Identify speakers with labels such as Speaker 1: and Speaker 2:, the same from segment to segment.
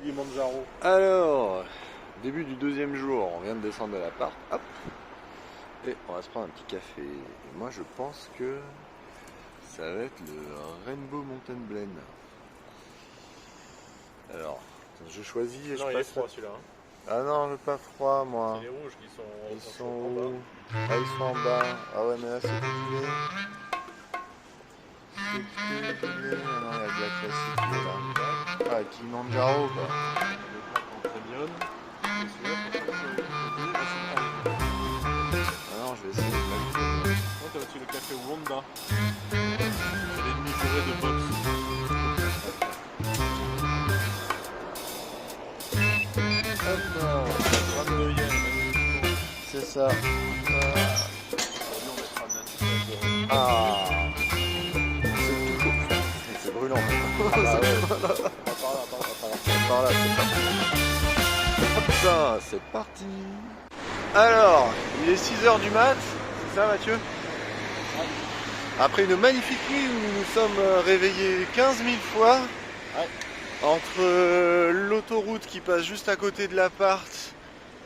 Speaker 1: Kilimanjaro.
Speaker 2: Alors, début du deuxième jour, on vient de descendre de l'appart, hop, et on va se prendre un petit café. Et moi je pense que ça va être le Rainbow Mountain Blend. Alors, je choisis et
Speaker 1: Non,
Speaker 2: je
Speaker 1: il est
Speaker 2: passe.
Speaker 1: froid celui-là. Hein.
Speaker 2: Ah non, je veux pas froid moi.
Speaker 1: C'est les rouges qui sont,
Speaker 2: Ils sont
Speaker 1: en
Speaker 2: où?
Speaker 1: bas.
Speaker 2: Ah, ils sont en bas. Ah ouais, mais là c'est cuisine. C'est cuisine. Ah non, il y a de la classique qui est là. Ah, Kilimanjaro quoi.
Speaker 1: Le plat en premium. Et celui-là,
Speaker 2: Ah non, je vais essayer de pas le faire.
Speaker 1: moi, t'as aussi le café Wanda. C'est les demi-journées de boxe.
Speaker 2: Hop là.
Speaker 1: 22 yens.
Speaker 2: C'est ça. Ah, c'est tout chaud. C'est brûlant. Ah bah ouais. Par là, c'est parti. Hop là, c'est parti. Alors, il est 6h du mat, c'est ça Mathieu? Après une magnifique nuit où nous nous sommes réveillés 15 000 fois, entre l'autoroute qui passe juste à côté de l'appart,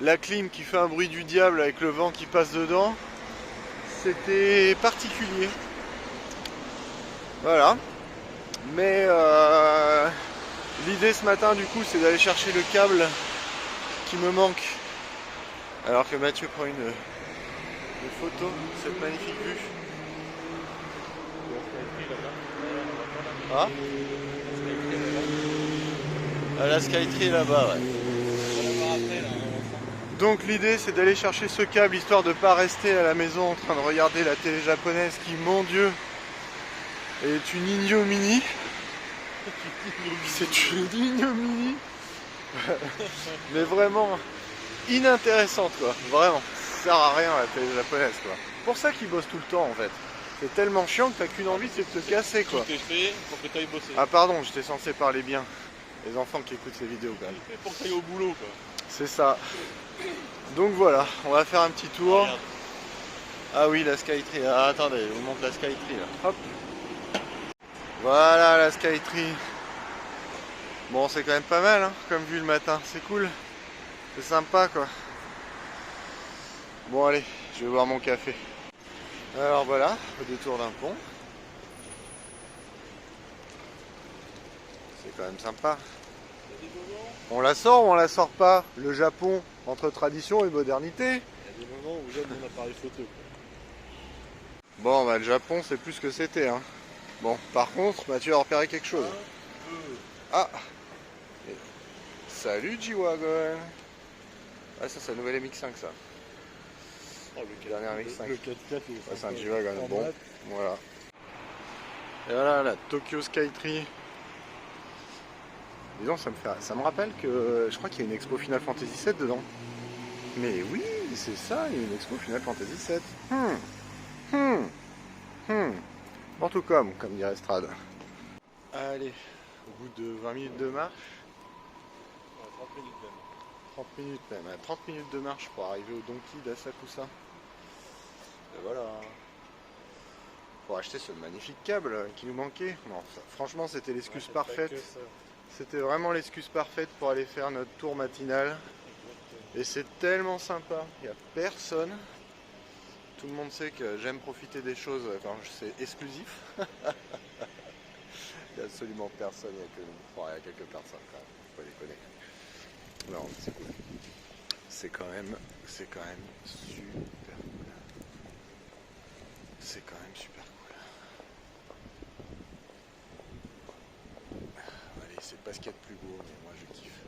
Speaker 2: la clim qui fait un bruit du diable avec le vent qui passe dedans, c'était particulier. Voilà. Mais l'idée ce matin du coup c'est d'aller chercher le câble qui me manque. Alors que Mathieu prend une photo de cette magnifique vue. Ah, la Skytree est là-bas, ouais. Donc l'idée c'est d'aller chercher ce câble histoire de ne pas rester à la maison en train de regarder la télé japonaise qui, mon Dieu, est une ignominie. C'est une ignominie. Mais vraiment inintéressante quoi, vraiment. Ça sert à rien la télé japonaise quoi. C'est pour ça qu'ils bossent tout le temps en fait. C'est tellement chiant que t'as qu'une envie, c'est de te casser quoi.
Speaker 1: Tout est fait pour que tu ailles bosser.
Speaker 2: Ah pardon, j'étais censé parler bien. Les enfants qui écoutent ces vidéos quand même.
Speaker 1: Tout est fait pour que tu ailles au boulot quoi.
Speaker 2: C'est ça. Donc voilà, on va faire un petit tour.
Speaker 1: Regarde.
Speaker 2: Ah oui, la Skytree. Ah, attendez, je vous montre la Skytree là. Hop. Voilà la Skytree. Bon, c'est quand même pas mal hein, comme vue le matin. C'est cool. C'est sympa quoi. Bon allez, je vais boire mon café. Alors voilà, au détour d'un pont. C'est quand même sympa. On la sort ou on la sort pas? Le Japon, entre tradition et modernité.
Speaker 1: Il y a des moments où j'aime mon appareil photo. Quoi.
Speaker 2: Bon, bah le Japon, c'est plus ce que c'était. Hein. Bon, par contre, Mathieu a repéré quelque chose. Ah! Et... Salut G-Wagon! Ah, ça, c'est la nouvelle MX5, ça.
Speaker 1: Oh, le
Speaker 2: Dernière MX5.
Speaker 1: Le 4x4,
Speaker 2: c'est un G-Wagon. Bon, voilà. Et voilà, la Tokyo Skytree. Disons, ça me rappelle que je crois qu'il y a une expo Final Fantasy VII dedans. Mais oui, c'est ça, il y a une expo Final Fantasy VII. En tout comme dirait Strad. Allez, au bout de 20 minutes de marche,
Speaker 1: 30 minutes même.
Speaker 2: 30 minutes même, 30 minutes de marche pour arriver au Donkey d'Asakusa. Et voilà. Pour acheter ce magnifique câble qui nous manquait. Bon, ça, franchement, c'était l'excuse parfaite. C'était vraiment l'excuse parfaite pour aller faire notre tour matinal. Et c'est tellement sympa. Il n'y a personne. Tout le monde sait que j'aime profiter des choses quand c'est exclusif. Il n'y a absolument personne. Il y a que nous. Bon, il y a quelques personnes quand même. Faut pas déconner. Non, c'est cool. C'est quand même super cool. C'est quand même super cool. Allez, c'est pas ce qu'il y a de plus beau, mais moi je kiffe.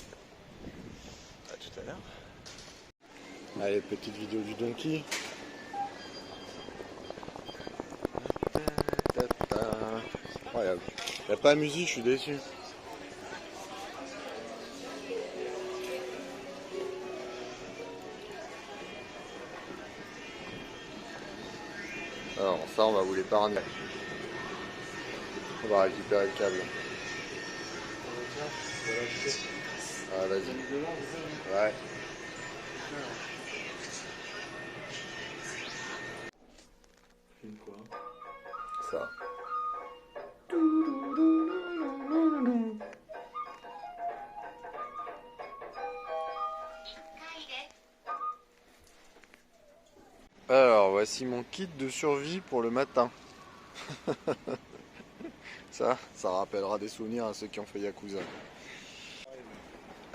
Speaker 2: À tout à l'heure. Allez, petite vidéo du Donkey. Incroyable. Il n'y a pas de musique, je suis déçu. Alors ça, on va vous l'épargner. On va récupérer le câble. Ah, vas-y. Ouais.
Speaker 1: Filme quoi?
Speaker 2: Ça. voici mon kit de survie pour le matin. Ça rappellera des souvenirs à ceux qui ont fait Yakuza.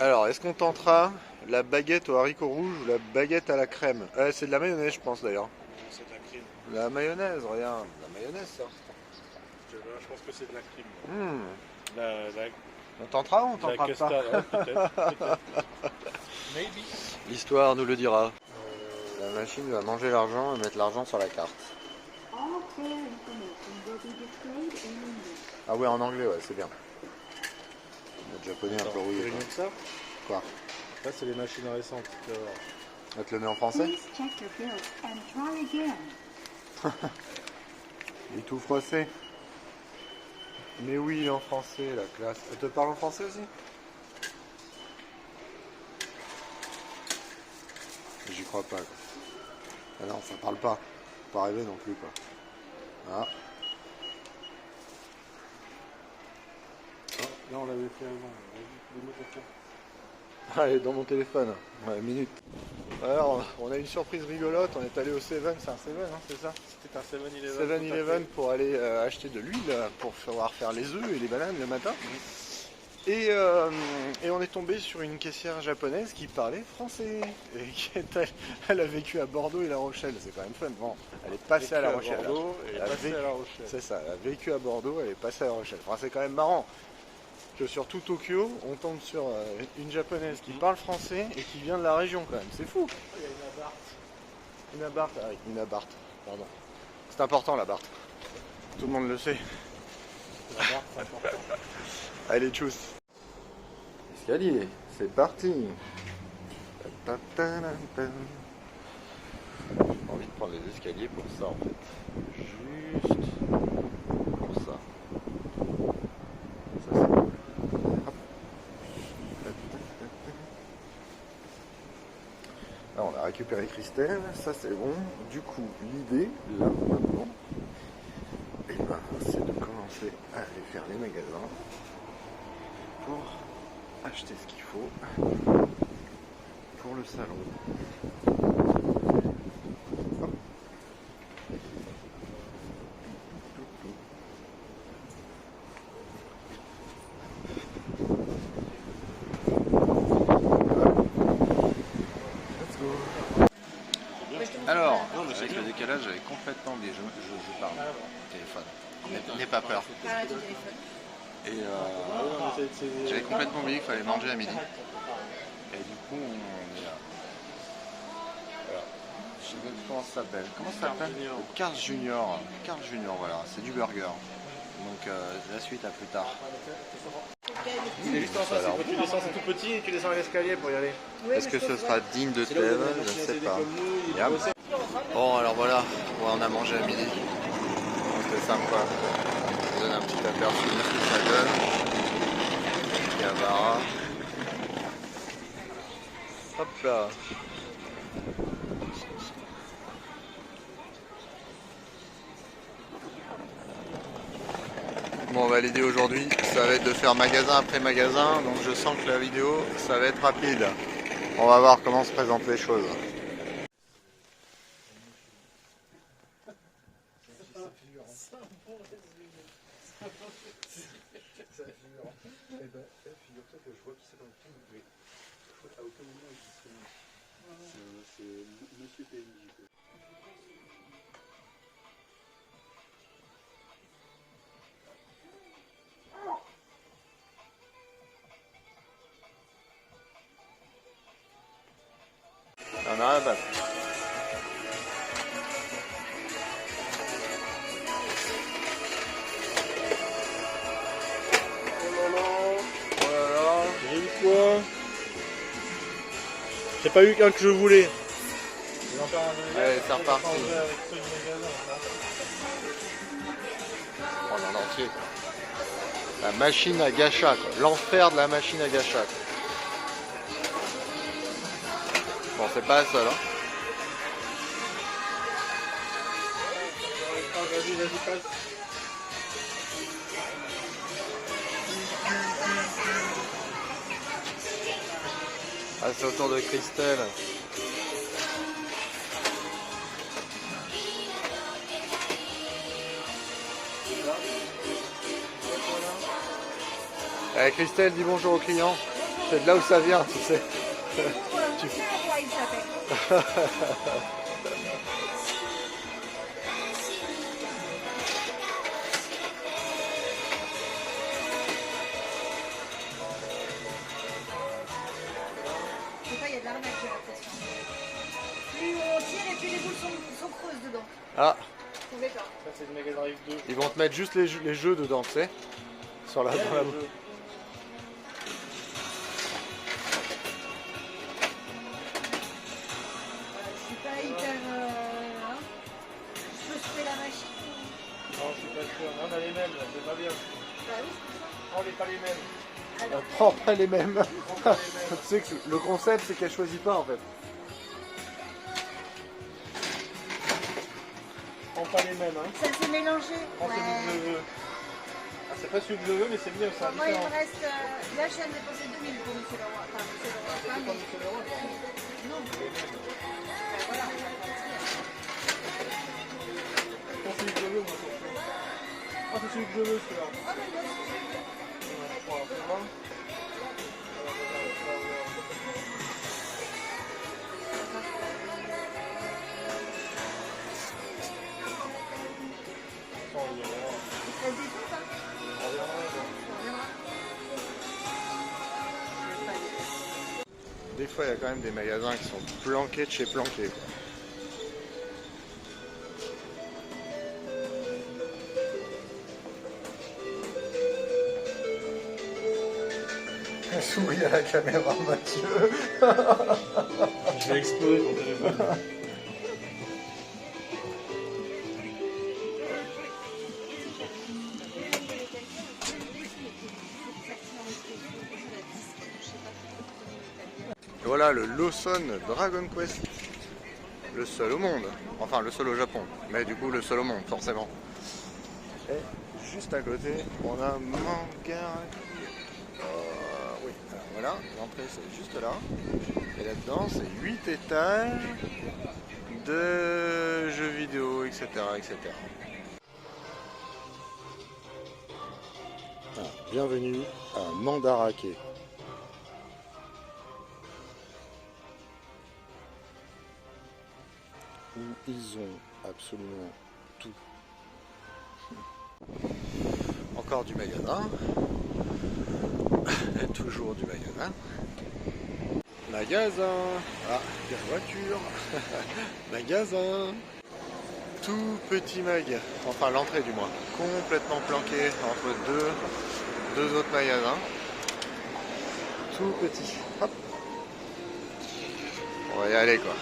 Speaker 2: Alors, est-ce qu'on tentera la baguette aux haricots rouges ou la baguette à la crème? C'est de la mayonnaise, je pense d'ailleurs.
Speaker 1: C'est de la crème.
Speaker 2: La mayonnaise, regarde. La mayonnaise, ça.
Speaker 1: Je pense que c'est de la crème.
Speaker 2: Hmm. On tentera ou on tentera pas?
Speaker 1: Peut-être. Maybe.
Speaker 2: L'histoire nous le dira. La machine va manger l'argent et mettre l'argent sur la carte. Ah ouais, en anglais, ouais, c'est bien. Le japonais un peu rouillé.
Speaker 1: C'est mieux que ça.
Speaker 2: Quoi?
Speaker 1: Ça, c'est les machines récentes. Tu vas voir.
Speaker 2: On te le met en français? Il est tout froissé. Mais oui, il est en français, la classe. Elle te parle en français aussi? J'y crois pas, quoi. Ah non, ça parle pas. Faut pas rêver non plus, quoi. Ah.
Speaker 1: Là, on l'avait fait avant. Vas-y, donne-moi ton carte.
Speaker 2: Allez, dans mon téléphone. Ouais, minute. Alors, on a une surprise rigolote. On est allé au Seven, c'est un Seven, hein, c'est ça?
Speaker 1: C'était un 7-Eleven.
Speaker 2: 7-Eleven pour aller acheter de l'huile pour pouvoir faire les œufs et les bananes le matin. Et on est tombé sur une caissière japonaise qui parlait français. Et elle a vécu à Bordeaux et La Rochelle. C'est quand même fun. Bon, elle est passée à La Rochelle.
Speaker 1: Bordeaux et
Speaker 2: Elle a
Speaker 1: passée
Speaker 2: vécu-
Speaker 1: à La Rochelle.
Speaker 2: C'est ça, elle a vécu à Bordeaux, elle est passée à La Rochelle. Enfin, c'est quand même marrant que sur tout Tokyo, on tombe sur une japonaise qui parle français et qui vient de la région quand même. C'est fou.
Speaker 1: Il y a une abarte.
Speaker 2: Une abarte, ah oui, une abarte, pardon. C'est important la Barthe. Tout le monde le sait.
Speaker 1: La abarte, c'est important.
Speaker 2: Allez, tchuss. Escalier, c'est parti. J'ai envie de prendre les escaliers pour ça en fait. Juste pour ça. Ça c'est cool. Hop. Là, on a récupéré Christelle, ça c'est bon. Du coup, l'idée, là, maintenant, eh ben, c'est de commencer à aller faire les magasins pour acheter ce qu'il faut pour le salon. Hop. Let's go. Alors, avec le décalage, j'avais complètement oublié, je parle au téléphone. N'aie pas peur. Et j'avais complètement oublié qu'il fallait manger à midi. Et du coup, on est là. Voilà. Je sais même comment ça s'appelle. Comment ça s'appelle? Carl Junior. Carl Junior, voilà. C'est du burger. Donc la suite à plus tard.
Speaker 1: C'est juste en face, quand tu descends, c'est tout petit et tu descends l'escalier pour y aller.
Speaker 2: Est-ce que ce sera digne de Thèbes? Je ne sais pas. Yam. Bon, alors voilà, ouais, on a mangé à midi. C'était sympa. Je vous donne un petit aperçu de ce que ça donne. Gavara. Hop là. Bon, on va l'aider aujourd'hui, ça va être de faire magasin après magasin, donc je sens que la vidéo, ça va être rapide. On va voir comment se présentent les choses. On a rien à battre. Voilà.
Speaker 1: J'ai eu quoi? J'ai pas eu qu'un que je voulais.
Speaker 2: Allez, c'est reparti. Oh, en entier. La machine à gacha, quoi. L'enfer de la machine à gacha. Quoi. Bon, c'est pas la seule. Hein.
Speaker 1: Vas-y, passe.
Speaker 2: Ah, c'est au tour de Christelle. Allez, Christelle, dis bonjour aux clients. C'est de là où ça vient, tu sais. Tu-
Speaker 3: Des fois, il y a de l'arnaque, j'ai l'impression. Plus on tire et plus les boules sont creuses dedans.
Speaker 2: Ah,
Speaker 3: Vous pouvez pas.
Speaker 1: Ça, c'est le Mega Drive 2.
Speaker 2: ils vont te mettre juste les jeux dedans, tu sais. Sur la, dans la-
Speaker 3: Je suis pas hyper. Hein. Je peux sauver la machine.
Speaker 1: Non, je suis pas sûr. Non, on a les mêmes, là, c'est pas bien.
Speaker 3: Bah oui, c'est ça.
Speaker 1: Non, on n'est pas les mêmes.
Speaker 3: Alors,
Speaker 2: Elle prend pas les mêmes.
Speaker 1: On prend pas les mêmes.
Speaker 2: Tu sais que le concept, c'est qu'elle choisit pas en fait.
Speaker 1: On prend pas les mêmes, hein.
Speaker 3: ça s'est mélangé.
Speaker 1: Prends celui que je veux. Ah, c'est pas celui que je veux, mais c'est mieux, c'est
Speaker 3: Moi, il me
Speaker 1: différent.
Speaker 3: reste. Là, je viens de dépenser 2000 pour Monsieur Leroy. Enfin, Monsieur Leroy,
Speaker 1: C'est
Speaker 3: pas,
Speaker 1: pas
Speaker 3: mais.
Speaker 1: Monsieur Leroy, pardon.
Speaker 3: Non,
Speaker 1: C'est les mêmes.
Speaker 3: voilà, on va partir.
Speaker 1: Prends celui que je veux, moi, c'est sûr. Ah, c'est celui que je veux, celui-là.
Speaker 3: Ah, mais là, c'est-
Speaker 1: Voilà, c'est bon.
Speaker 3: Ça se défait, ça On verra.
Speaker 2: Des fois, il y a quand même des magasins qui sont planqués de chez planqués. Souris à la caméra, Mathieu.
Speaker 1: Je vais exploser ton téléphone.
Speaker 2: Et voilà le Lawson Dragon Quest. Le seul au monde. Enfin, le seul au Japon. Mais du coup, le seul au monde, forcément. Et juste à côté, on a Mangaraki. Oui, alors voilà, l'entrée c'est juste là. Et là-dedans, c'est 8 étages de jeux vidéo, etc. etc. Ah, bienvenue à Mandarake. Où ils ont absolument tout. Encore du magasin. Toujours du magasin. Magasin. Ah, il y a une voiture. Magasin. Tout petit mag. Enfin, l'entrée du moins. Complètement planqué entre deux autres magasins. Tout petit. Hop. On va y aller quoi.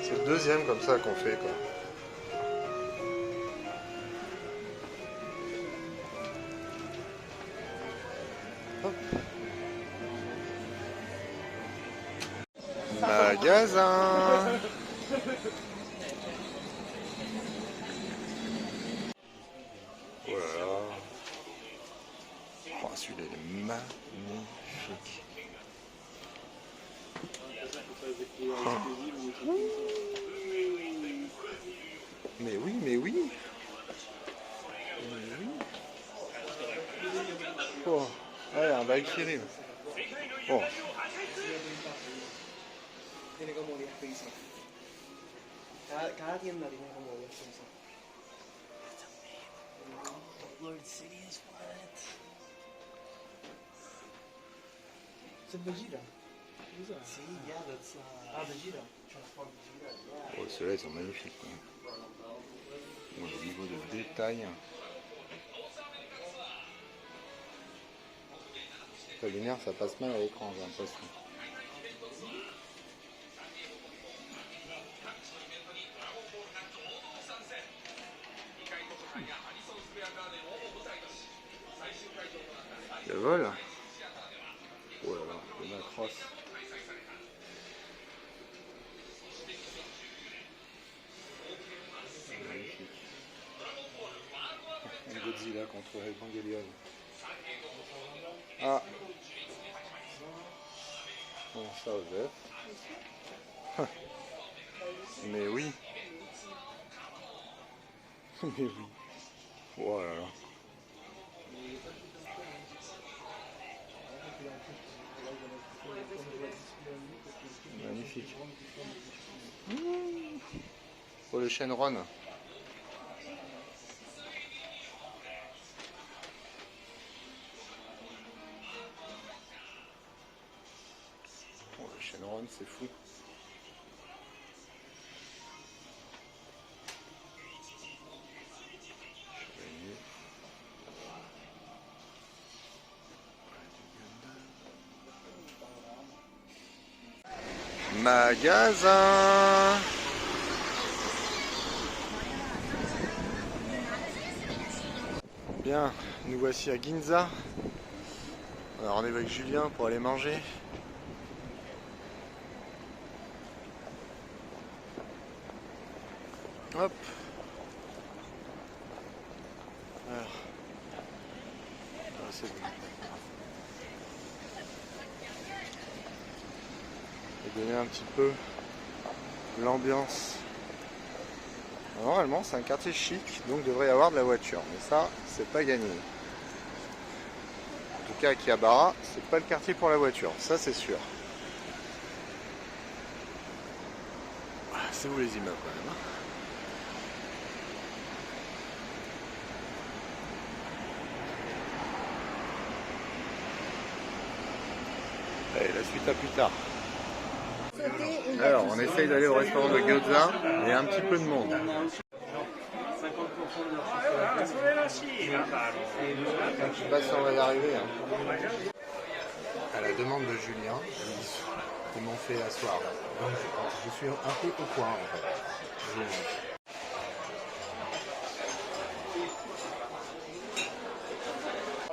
Speaker 2: C'est le deuxième comme ça qu'on fait quoi. Hop. Magasin. Voilà. Oh, celui-là il est magnifique. Mais oui, mais oui. Mais oui. Oh, ouais, un Valkyrie. Oh.
Speaker 4: Tiene como 10 pisos. Cada tienda tiene como 10 pisos. Lord Sidious, what? C'est Vegeta. Si, yeah, that's Vegeta. Transform Vegeta, yeah.
Speaker 2: Oh, ceux-là ils sont magnifiques. Quoi. Au niveau de détail. La lumière ça passe mal à l'écran, j'ai l'impression. Le vol. Oh là là, le Macross. Magnifique. Godzilla contre Evangelion. Ah. Bon, ça aux œufs. Mais oui. Mais oui. Oh là là. Magnifique. Oh, le chêne Ron. Oh, le chêne Ron, c'est fou. Magasin. Bien, nous voici à Ginza. On a rendez-vous avec Julien pour aller manger. Hop. Alors. Ah, c'est bon. Je vais donner un petit peu l'ambiance. Normalement, c'est un quartier chic, donc devrait y avoir de la voiture. Mais ça, c'est pas gagné. En tout cas, à Akihabara, c'est pas le quartier pour la voiture. Ça, c'est sûr. C'est où les immeubles quand même, hein. Allez, la suite à plus tard. Alors, on essaye d'aller au restaurant de Gyoza, il y a un petit peu de monde. Je sais pas si on va y arriver. Hein. À la demande de Julien, ils m'ont fait asseoir. Donc, je suis un peu au coin en fait.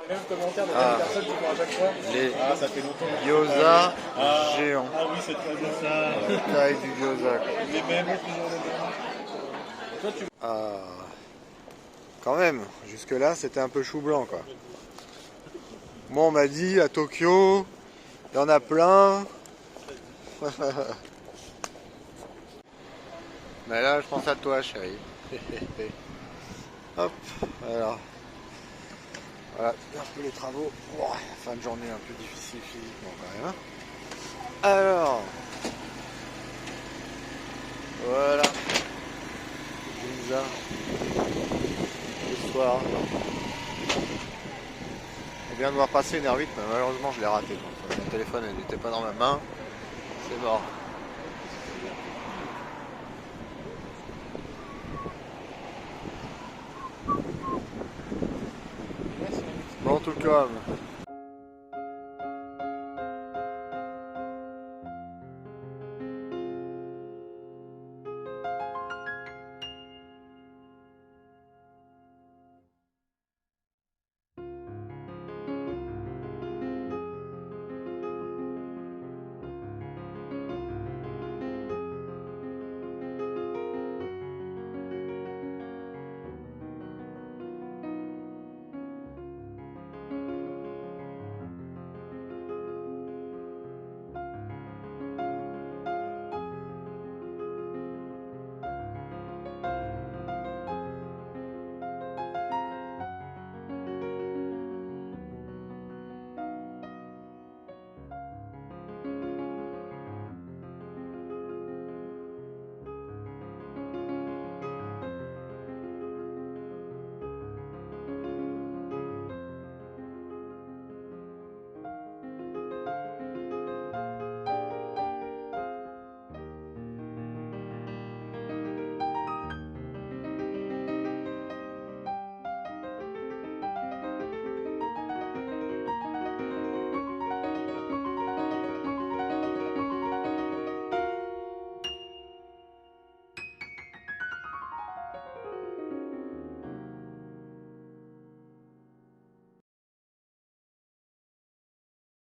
Speaker 4: Même commentaire de la personne qui font à chaque fois.
Speaker 2: Les
Speaker 4: Ça fait longtemps.
Speaker 2: gyoza géants.
Speaker 1: Ah oui, c'est très bien ça.
Speaker 2: La taille du gyoza.
Speaker 1: Les mêmes, toujours les mêmes.
Speaker 2: Ah, quand même, jusque là c'était un peu chou blanc quoi. Moi on m'a dit à Tokyo, il y en a plein. Mais là je pense à toi chérie. Hop, alors. Voilà, un peu les travaux. Oh, fin de journée un peu difficile physiquement quand même. Alors, voilà. Ginza. Le soir. On vient de voir passer une R8, mais malheureusement je l'ai raté. Donc, mon téléphone n'était pas dans ma main. C'est mort. Bon, en tout cas,